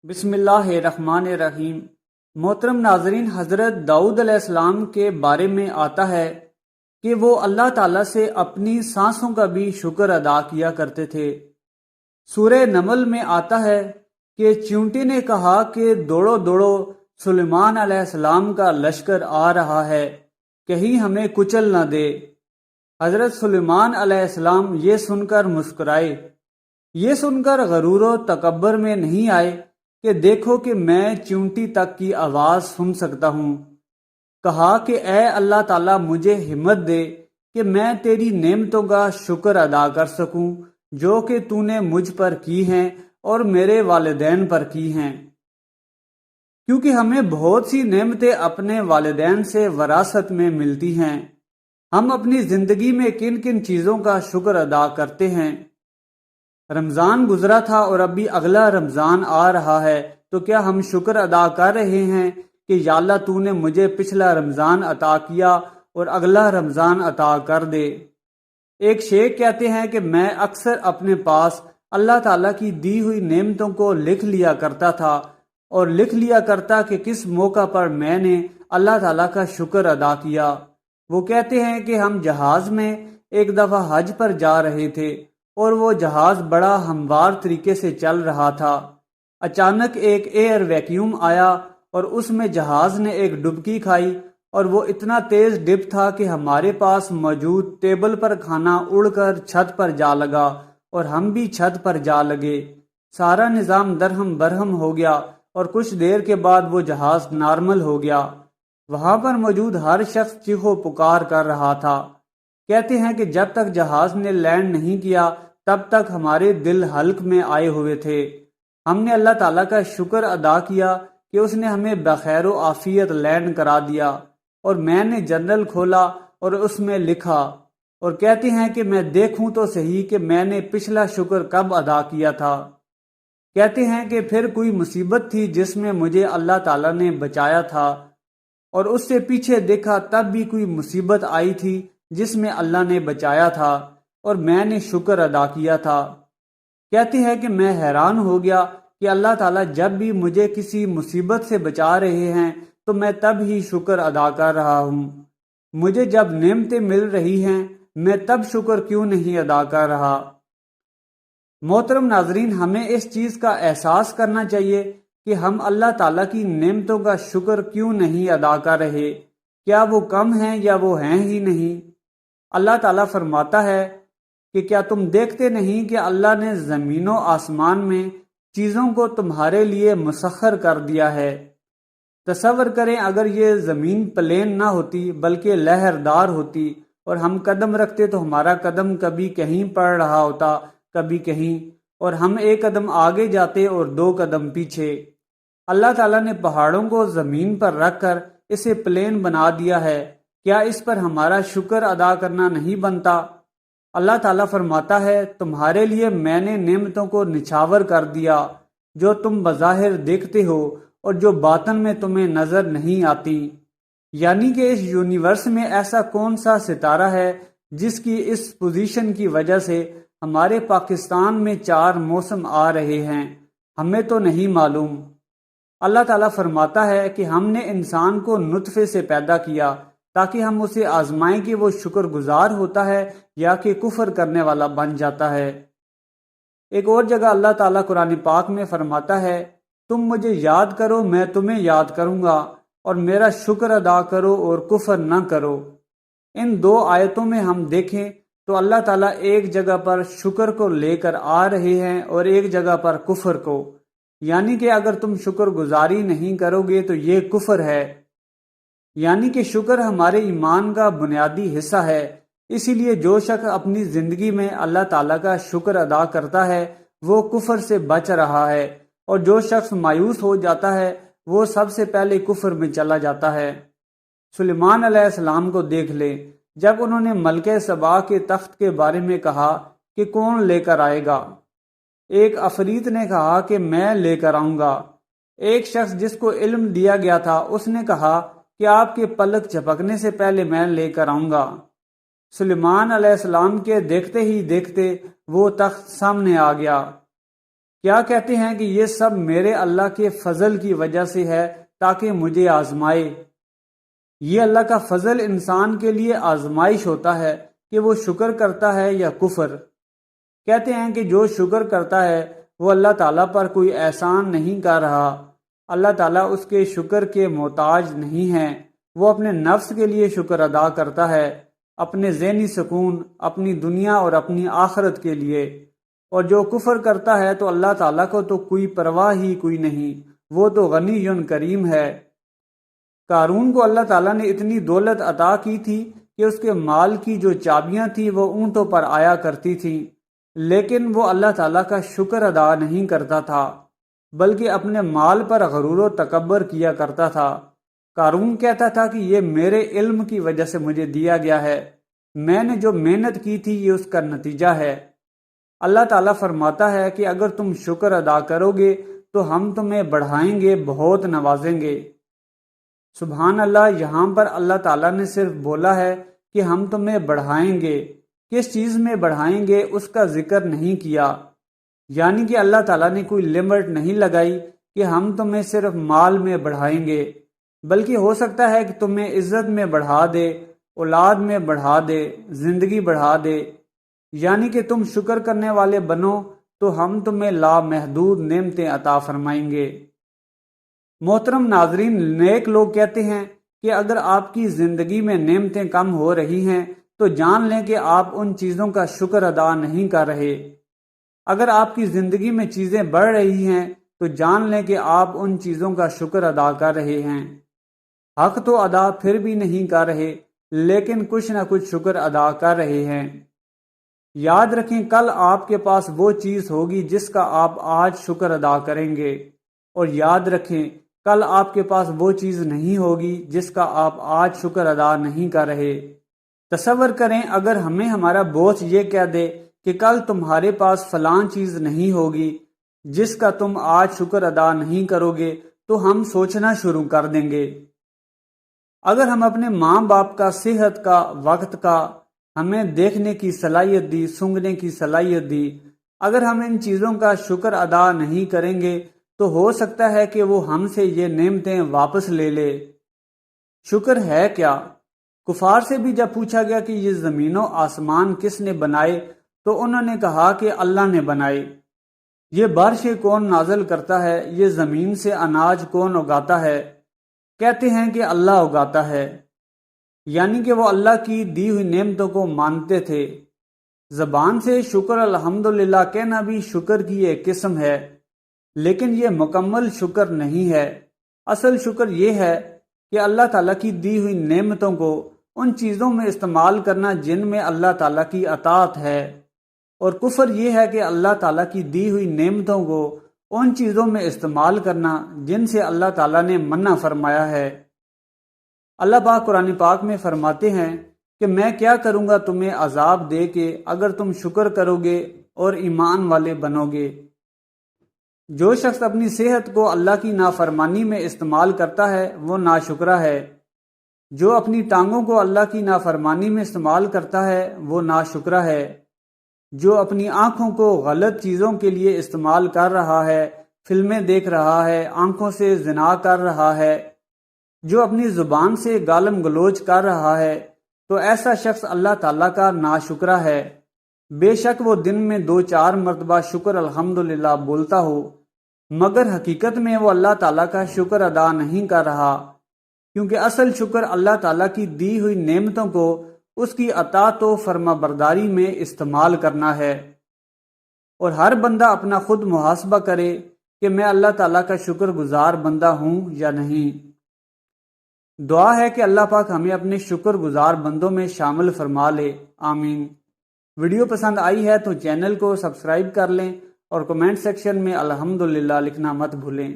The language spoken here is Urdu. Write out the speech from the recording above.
بسم اللہ الرحمن الرحیم۔ محترم ناظرین، حضرت داؤد علیہ السلام کے بارے میں آتا ہے کہ وہ اللہ تعالیٰ سے اپنی سانسوں کا بھی شکر ادا کیا کرتے تھے۔ سورہ نمل میں آتا ہے کہ چیونٹی نے کہا کہ دوڑو دوڑو، سلیمان علیہ السلام کا لشکر آ رہا ہے، کہیں ہمیں کچل نہ دے۔ حضرت سلیمان علیہ السلام یہ سن کر مسکرائے، یہ سن کر غرور و تکبر میں نہیں آئے کہ دیکھو کہ میں چیونٹی تک کی آواز سن سکتا ہوں۔ کہا کہ اے اللہ تعالیٰ، مجھے ہمت دے کہ میں تیری نعمتوں کا شکر ادا کر سکوں جو کہ تو نے مجھ پر کی ہیں اور میرے والدین پر کی ہیں، کیونکہ ہمیں بہت سی نعمتیں اپنے والدین سے وراثت میں ملتی ہیں۔ ہم اپنی زندگی میں کن کن چیزوں کا شکر ادا کرتے ہیں؟ رمضان گزرا تھا اور ابھی اگلا رمضان آ رہا ہے، تو کیا ہم شکر ادا کر رہے ہیں کہ یا اللہ تو نے مجھے پچھلا رمضان عطا کیا اور اگلا رمضان عطا کر دے؟ ایک شیخ کہتے ہیں کہ میں اکثر اپنے پاس اللہ تعالیٰ کی دی ہوئی نعمتوں کو لکھ لیا کرتا تھا اور لکھ لیا کرتا کہ کس موقع پر میں نے اللہ تعالیٰ کا شکر ادا کیا۔ وہ کہتے ہیں کہ ہم جہاز میں ایک دفعہ حج پر جا رہے تھے اور وہ جہاز بڑا ہموار طریقے سے چل رہا تھا۔ اچانک ایک ایئر ویکیوم آیا اور اس میں جہاز نے ایک ڈبکی کھائی، اور وہ اتنا تیز ڈپ تھا کہ ہمارے پاس موجود ٹیبل پر کھانا اڑ کر چھت پر جا لگا اور ہم بھی چھت پر جا لگے۔ سارا نظام درہم برہم ہو گیا اور کچھ دیر کے بعد وہ جہاز نارمل ہو گیا۔ وہاں پر موجود ہر شخص چیخو پکار کر رہا تھا۔ کہتے ہیں کہ جب تک جہاز نے لینڈ نہیں کیا تب تک ہمارے دل حلق میں آئے ہوئے تھے۔ ہم نے اللہ تعالیٰ کا شکر ادا کیا کہ اس نے ہمیں بخیر و عافیت لینڈ کرا دیا، اور میں نے جرنل کھولا اور اس میں لکھا، اور کہتے ہیں کہ میں دیکھوں تو صحیح کہ میں نے پچھلا شکر کب ادا کیا تھا۔ کہتے ہیں کہ پھر کوئی مصیبت تھی جس میں مجھے اللہ تعالیٰ نے بچایا تھا، اور اس سے پیچھے دیکھا تب بھی کوئی مصیبت آئی تھی جس میں اللہ نے بچایا تھا اور میں نے شکر ادا کیا تھا۔ کہتے ہیں کہ میں حیران ہو گیا کہ اللہ تعالیٰ جب بھی مجھے کسی مصیبت سے بچا رہے ہیں تو میں تب ہی شکر ادا کر رہا ہوں، مجھے جب نعمتیں مل رہی ہیں میں تب شکر کیوں نہیں ادا کر رہا؟ محترم ناظرین، ہمیں اس چیز کا احساس کرنا چاہیے کہ ہم اللہ تعالیٰ کی نعمتوں کا شکر کیوں نہیں ادا کر رہے۔ کیا وہ کم ہیں یا وہ ہیں ہی نہیں؟ اللہ تعالیٰ فرماتا ہے کہ کیا تم دیکھتے نہیں کہ اللہ نے زمین و آسمان میں چیزوں کو تمہارے لیے مسخر کر دیا ہے؟ تصور کریں اگر یہ زمین پلین نہ ہوتی بلکہ لہردار ہوتی اور ہم قدم رکھتے تو ہمارا قدم کبھی کہیں پڑ رہا ہوتا، کبھی کہیں، اور ہم ایک قدم آگے جاتے اور دو قدم پیچھے۔ اللہ تعالیٰ نے پہاڑوں کو زمین پر رکھ کر اسے پلین بنا دیا ہے، کیا اس پر ہمارا شکر ادا کرنا نہیں بنتا؟ اللہ تعالیٰ فرماتا ہے تمہارے لیے میں نے نعمتوں کو نچھاور کر دیا جو تم بظاہر دیکھتے ہو اور جو باطن میں تمہیں نظر نہیں آتی۔ یعنی کہ اس یونیورس میں ایسا کون سا ستارہ ہے جس کی اس پوزیشن کی وجہ سے ہمارے پاکستان میں 4 موسم آ رہے ہیں؟ ہمیں تو نہیں معلوم۔ اللہ تعالیٰ فرماتا ہے کہ ہم نے انسان کو نطفے سے پیدا کیا تاکہ ہم اسے آزمائیں کہ وہ شکر گزار ہوتا ہے یا کہ کفر کرنے والا بن جاتا ہے۔ ایک اور جگہ اللہ تعالیٰ قرآن پاک میں فرماتا ہے تم مجھے یاد کرو میں تمہیں یاد کروں گا، اور میرا شکر ادا کرو اور کفر نہ کرو۔ ان 2 آیتوں میں ہم دیکھیں تو اللہ تعالیٰ ایک جگہ پر شکر کو لے کر آ رہے ہیں اور ایک جگہ پر کفر کو، یعنی کہ اگر تم شکر گزاری نہیں کرو گے تو یہ کفر ہے۔ یعنی کہ شکر ہمارے ایمان کا بنیادی حصہ ہے، اسی لیے جو شخص اپنی زندگی میں اللہ تعالیٰ کا شکر ادا کرتا ہے وہ کفر سے بچ رہا ہے، اور جو شخص مایوس ہو جاتا ہے وہ سب سے پہلے کفر میں چلا جاتا ہے۔ سلیمان علیہ السلام کو دیکھ لیں، جب انہوں نے ملکہ سبا کے تخت کے بارے میں کہا کہ کون لے کر آئے گا، ایک عفریت نے کہا کہ میں لے کر آؤں گا۔ ایک شخص جس کو علم دیا گیا تھا اس نے کہا کہ آپ کے پلک جھپکنے سے پہلے میں لے کر آؤں گا۔ سلیمان علیہ السلام کے دیکھتے ہی دیکھتے وہ تخت سامنے آ گیا۔ کیا کہتے ہیں کہ یہ سب میرے اللہ کے فضل کی وجہ سے ہے تاکہ مجھے آزمائے۔ یہ اللہ کا فضل انسان کے لیے آزمائش ہوتا ہے کہ وہ شکر کرتا ہے یا کفر۔ کہتے ہیں کہ جو شکر کرتا ہے وہ اللہ تعالیٰ پر کوئی احسان نہیں کر رہا، اللہ تعالیٰ اس کے شکر کے محتاج نہیں ہیں، وہ اپنے نفس کے لیے شکر ادا کرتا ہے، اپنے ذہنی سکون، اپنی دنیا اور اپنی آخرت کے لیے۔ اور جو کفر کرتا ہے تو اللہ تعالیٰ کو تو کوئی پرواہ ہی کوئی نہیں، وہ تو غنی کریم ہے۔ قارون کو اللہ تعالیٰ نے اتنی دولت عطا کی تھی کہ اس کے مال کی جو چابیاں تھیں وہ اونٹوں پر آیا کرتی تھیں، لیکن وہ اللہ تعالیٰ کا شکر ادا نہیں کرتا تھا، بلکہ اپنے مال پر غرور و تکبر کیا کرتا تھا۔ قارون کہتا تھا کہ یہ میرے علم کی وجہ سے مجھے دیا گیا ہے، میں نے جو محنت کی تھی یہ اس کا نتیجہ ہے۔ اللہ تعالیٰ فرماتا ہے کہ اگر تم شکر ادا کرو گے تو ہم تمہیں بڑھائیں گے، بہت نوازیں گے۔ سبحان اللہ، یہاں پر اللہ تعالیٰ نے صرف بولا ہے کہ ہم تمہیں بڑھائیں گے، کس چیز میں بڑھائیں گے اس کا ذکر نہیں کیا، یعنی کہ اللہ تعالیٰ نے کوئی لمٹ نہیں لگائی کہ ہم تمہیں صرف مال میں بڑھائیں گے، بلکہ ہو سکتا ہے کہ تمہیں عزت میں بڑھا دے، اولاد میں بڑھا دے، زندگی بڑھا دے، یعنی کہ تم شکر کرنے والے بنو تو ہم تمہیں لامحدود نعمتیں عطا فرمائیں گے۔ محترم ناظرین، نیک لوگ کہتے ہیں کہ اگر آپ کی زندگی میں نعمتیں کم ہو رہی ہیں تو جان لیں کہ آپ ان چیزوں کا شکر ادا نہیں کر رہے۔ اگر آپ کی زندگی میں چیزیں بڑھ رہی ہیں تو جان لیں کہ آپ ان چیزوں کا شکر ادا کر رہے ہیں۔ حق تو ادا پھر بھی نہیں کر رہے، لیکن کچھ نہ کچھ شکر ادا کر رہے ہیں۔ یاد رکھیں، کل آپ کے پاس وہ چیز ہوگی جس کا آپ آج شکر ادا کریں گے، اور یاد رکھیں کل آپ کے پاس وہ چیز نہیں ہوگی جس کا آپ آج شکر ادا نہیں کر رہے۔ تصور کریں اگر ہمیں ہمارا باس یہ کہہ دے کہ کل تمہارے پاس فلاں چیز نہیں ہوگی جس کا تم آج شکر ادا نہیں کرو گے، تو ہم سوچنا شروع کر دیں گے۔ اگر ہم اپنے ماں باپ کا، صحت کا، وقت کا، ہمیں دیکھنے کی صلاحیت دی، سونگھنے کی صلاحیت دی، اگر ہم ان چیزوں کا شکر ادا نہیں کریں گے تو ہو سکتا ہے کہ وہ ہم سے یہ نعمتیں واپس لے لے۔ شکر ہے کیا؟ کفار سے بھی جب پوچھا گیا کہ یہ زمین و آسمان کس نے بنائے تو انہوں نے کہا کہ اللہ نے بنائے۔ یہ بارشیں کون نازل کرتا ہے؟ یہ زمین سے اناج کون اگاتا ہے؟ کہتے ہیں کہ اللہ اگاتا ہے، یعنی کہ وہ اللہ کی دی ہوئی نعمتوں کو مانتے تھے۔ زبان سے شکر الحمدللہ کہنا بھی شکر کی ایک قسم ہے، لیکن یہ مکمل شکر نہیں ہے۔ اصل شکر یہ ہے کہ اللہ تعالیٰ کی دی ہوئی نعمتوں کو ان چیزوں میں استعمال کرنا جن میں اللہ تعالیٰ کی اطاعت ہے، اور کفر یہ ہے کہ اللہ تعالیٰ کی دی ہوئی نعمتوں کو ان چیزوں میں استعمال کرنا جن سے اللہ تعالیٰ نے منع فرمایا ہے۔ اللہ پاک قرآن پاک میں فرماتے ہیں کہ میں کیا کروں گا تمہیں عذاب دے کے اگر تم شکر کرو گے اور ایمان والے بنو گے۔ جو شخص اپنی صحت کو اللہ کی نافرمانی میں استعمال کرتا ہے وہ ناشکرا ہے، جو اپنی ٹانگوں کو اللہ کی نافرمانی میں استعمال کرتا ہے وہ ناشکرا ہے، جو اپنی آنکھوں کو غلط چیزوں کے لیے استعمال کر رہا ہے، فلمیں دیکھ رہا ہے، آنکھوں سے زنا کر رہا ہے، جو اپنی زبان سے گالم گلوچ کر رہا ہے، تو ایسا شخص اللہ تعالیٰ کا ناشکرا ہے۔ بے شک وہ دن میں 2-4 مرتبہ شکر الحمدللہ بولتا ہو، مگر حقیقت میں وہ اللہ تعالیٰ کا شکر ادا نہیں کر رہا، کیونکہ اصل شکر اللہ تعالیٰ کی دی ہوئی نعمتوں کو اس کی اطاعت و فرما برداری میں استعمال کرنا ہے۔ اور ہر بندہ اپنا خود محاسبہ کرے کہ میں اللہ تعالیٰ کا شکر گزار بندہ ہوں یا نہیں۔ دعا ہے کہ اللہ پاک ہمیں اپنے شکر گزار بندوں میں شامل فرما لے، آمین۔ ویڈیو پسند آئی ہے تو چینل کو سبسکرائب کر لیں اور کمنٹ سیکشن میں الحمدللہ لکھنا مت بھولیں۔